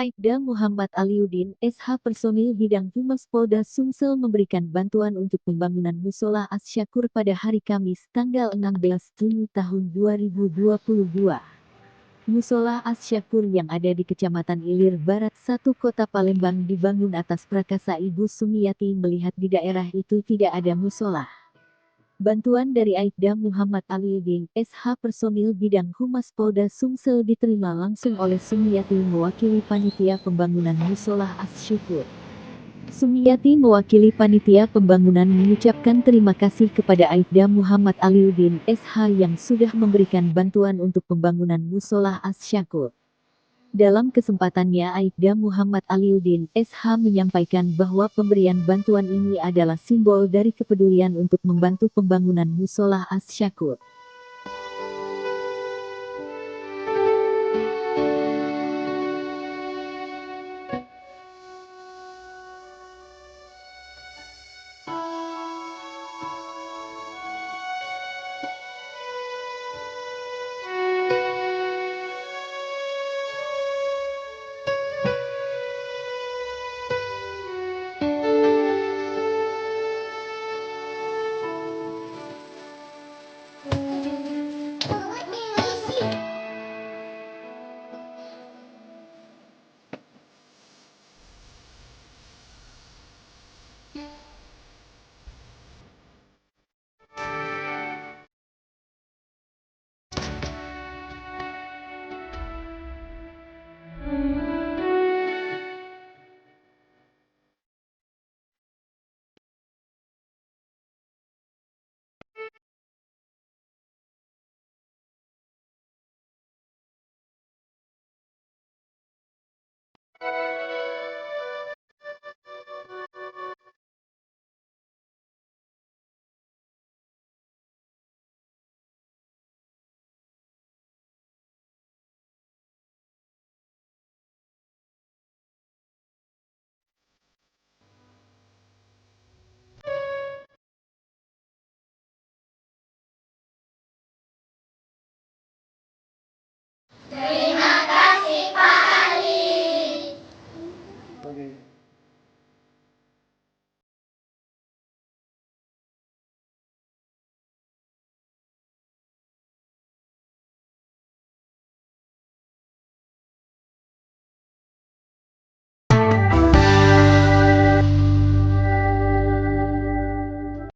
Aibda Muhammad Aliuddin, SH personil bidang Humas Polda Sumsel memberikan bantuan untuk pembangunan Musola Asy-Syakur pada hari Kamis, tanggal 16 Juni tahun 2022. Musola Asy-Syakur yang ada di Kecamatan Ilir Barat 1 Kota Palembang dibangun atas prakasa Ibu Sumiati melihat di daerah itu tidak ada musola. Bantuan dari Aibda Muhammad Aliuddin, SH personil bidang Humas Polda Sumsel diterima langsung oleh Sumiati mewakili panitia pembangunan Musola Asy-Syakur. Sumiati mewakili panitia pembangunan mengucapkan terima kasih kepada Aibda Muhammad Aliuddin, SH yang sudah memberikan bantuan untuk pembangunan Musola Asy-Syakur. Dalam kesempatannya Aibda Muhammad Aliuddin, SH menyampaikan bahwa pemberian bantuan ini adalah simbol dari kepedulian untuk membantu pembangunan Musola Asy-Syakur.